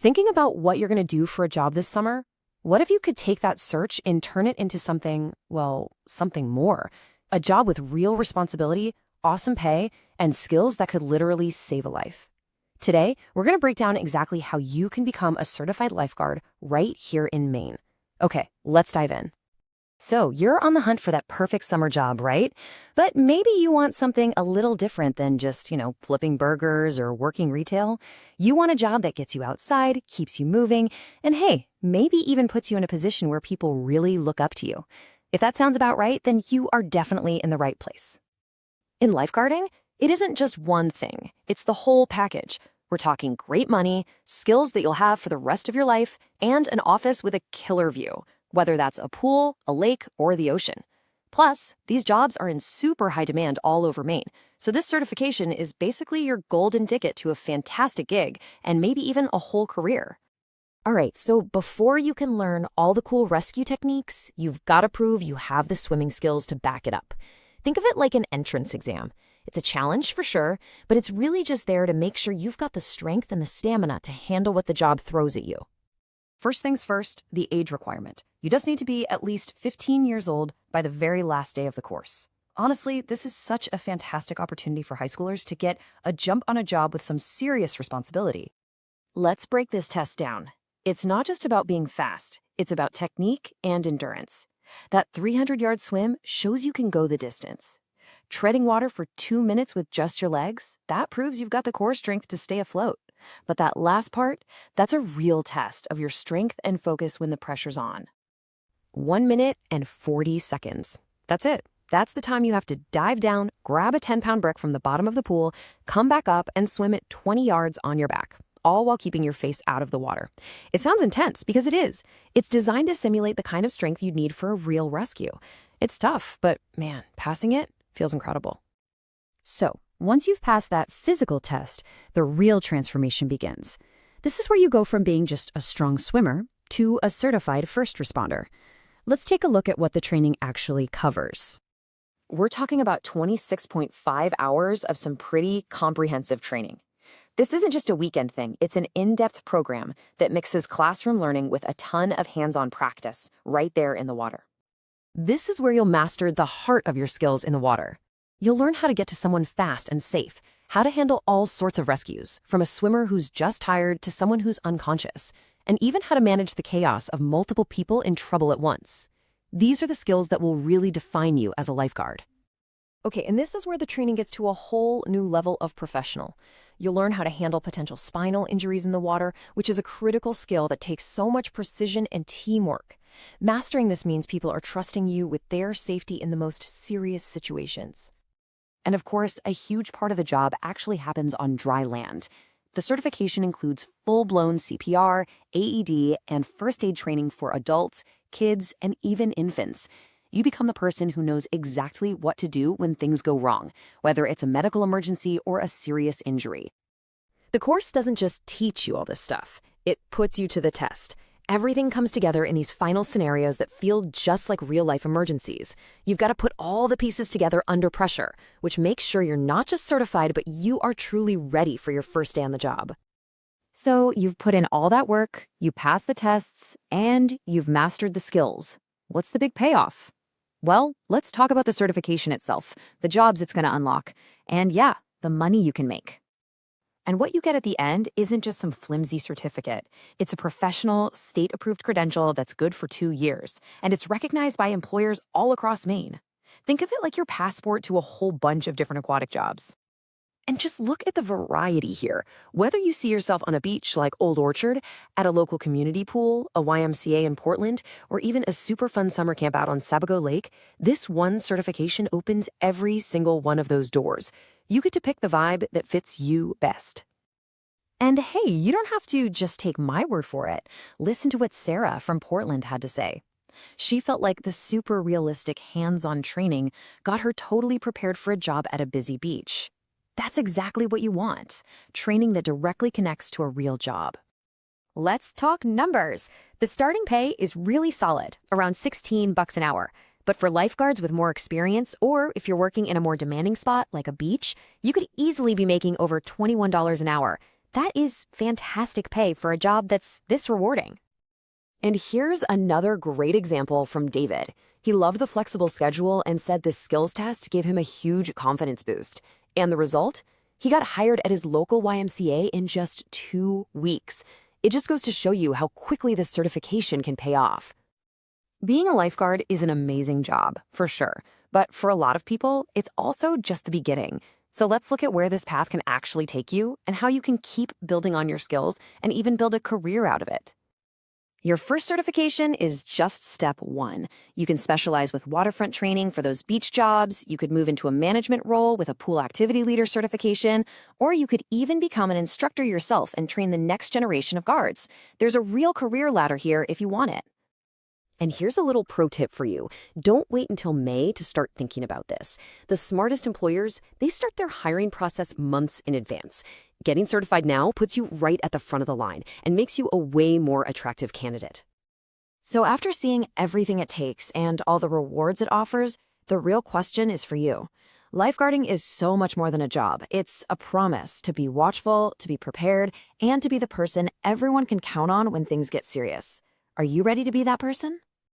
Thinking about what you're going to do for a job this summer? What if you could take that search and turn it into something, well, something more? A job with real responsibility, awesome pay, and skills that could literally save a life. Today, we're going to break down exactly how you can become a certified lifeguard right here in Maine. Okay, let's dive in. So, you're on the hunt for that perfect summer job, right? But maybe you want something a little different than just, flipping burgers or working retail. You want a job that gets you outside, keeps you moving, and hey, maybe even puts you in a position where people really look up to you. If that sounds about right, then you are definitely in the right place. In lifeguarding, it isn't just one thing. It's the whole package. We're talking great money, skills that you'll have for the rest of your life, and an office with a killer view, whether that's a pool, a lake, or the ocean. Plus, these jobs are in super high demand all over Maine, so this certification is basically your golden ticket to a fantastic gig and maybe even a whole career. All right, so before you can learn all the cool rescue techniques, you've got to prove you have the swimming skills to back it up. Think of it like an entrance exam. It's a challenge for sure, but it's really just there to make sure you've got the strength and the stamina to handle what the job throws at you. First things first, the age requirement. You just need to be at least 15 years old by the very last day of the course. Honestly, this is such a fantastic opportunity for high schoolers to get a jump on a job with some serious responsibility. Let's break this test down. It's not just about being fast, it's about technique and endurance. That 300-yard swim shows you can go the distance. Treading water for 2 minutes with just your legs, that proves you've got the core strength to stay afloat. But that last part, that's a real test of your strength and focus when the pressure's on. 1 minute and 40 seconds. That's it. That's the time you have to dive down, grab a 10-pound brick from the bottom of the pool, come back up, and swim it 20 yards on your back, all while keeping your face out of the water. It sounds intense because it is. It's designed to simulate the kind of strength you'd need for a real rescue. It's tough, but man, passing it feels incredible. So, once you've passed that physical test, the real transformation begins. This is where you go from being just a strong swimmer to a certified first responder. Let's take a look at what the training actually covers. We're talking about 26.5 hours of some pretty comprehensive training. This isn't just a weekend thing, it's an in-depth program that mixes classroom learning with a ton of hands-on practice right there in the water. This is where you'll master the heart of your skills in the water. You'll learn how to get to someone fast and safe, how to handle all sorts of rescues, from a swimmer who's just tired to someone who's unconscious, and even how to manage the chaos of multiple people in trouble at once. These are the skills that will really define you as a lifeguard. Okay, and this is where the training gets to a whole new level of professional. You'll learn how to handle potential spinal injuries in the water, which is a critical skill that takes so much precision and teamwork. Mastering this means people are trusting you with their safety in the most serious situations. And of course, a huge part of the job actually happens on dry land. The certification includes full-blown CPR, AED, and first aid training for adults, kids, and even infants. You become the person who knows exactly what to do when things go wrong, whether it's a medical emergency or a serious injury. The course doesn't just teach you all this stuff, it puts you to the test. Everything comes together in these final scenarios that feel just like real-life emergencies. You've got to put all the pieces together under pressure, which makes sure you're not just certified, but you are truly ready for your first day on the job. So you've put in all that work, you passed the tests, and you've mastered the skills. What's the big payoff? Well, let's talk about the certification itself, the jobs it's going to unlock, and yeah, the money you can make. And what you get at the end isn't just some flimsy certificate. It's a professional, state-approved credential that's good for 2 years, and it's recognized by employers all across Maine. Think of it like your passport to a whole bunch of different aquatic jobs. And just look at the variety here. Whether you see yourself on a beach like Old Orchard, at a local community pool, a YMCA in Portland, or even a super fun summer camp out on Sebago Lake, this one certification opens every single one of those doors. You get to pick the vibe that fits you best. And hey, you don't have to just take my word for it. Listen to what Sarah from Portland had to say. She felt like the super realistic hands-on training got her totally prepared for a job at a busy beach. That's exactly what you want, training that directly connects to a real job. Let's talk numbers. The starting pay is really solid, around $16 an hour. But for lifeguards with more experience, or if you're working in a more demanding spot like a beach, you could easily be making over $21 an hour. That is fantastic pay for a job that's this rewarding. And here's another great example from David. He loved the flexible schedule and said this skills test gave him a huge confidence boost. And the result? He got hired at his local YMCA in just 2 weeks. It just goes to show you how quickly this certification can pay off. Being a lifeguard is an amazing job, for sure. But for a lot of people, it's also just the beginning. So let's look at where this path can actually take you and how you can keep building on your skills and even build a career out of it. Your first certification is just step 1. You can specialize with waterfront training for those beach jobs, you could move into a management role with a pool activity leader certification, or you could even become an instructor yourself and train the next generation of guards. There's a real career ladder here if you want it. And here's a little pro tip for you. Don't wait until May to start thinking about this. The smartest employers, they start their hiring process months in advance. Getting certified now puts you right at the front of the line and makes you a way more attractive candidate. So after seeing everything it takes and all the rewards it offers, the real question is for you. Lifeguarding is so much more than a job. It's a promise to be watchful, to be prepared, and to be the person everyone can count on when things get serious. Are you ready to be that person?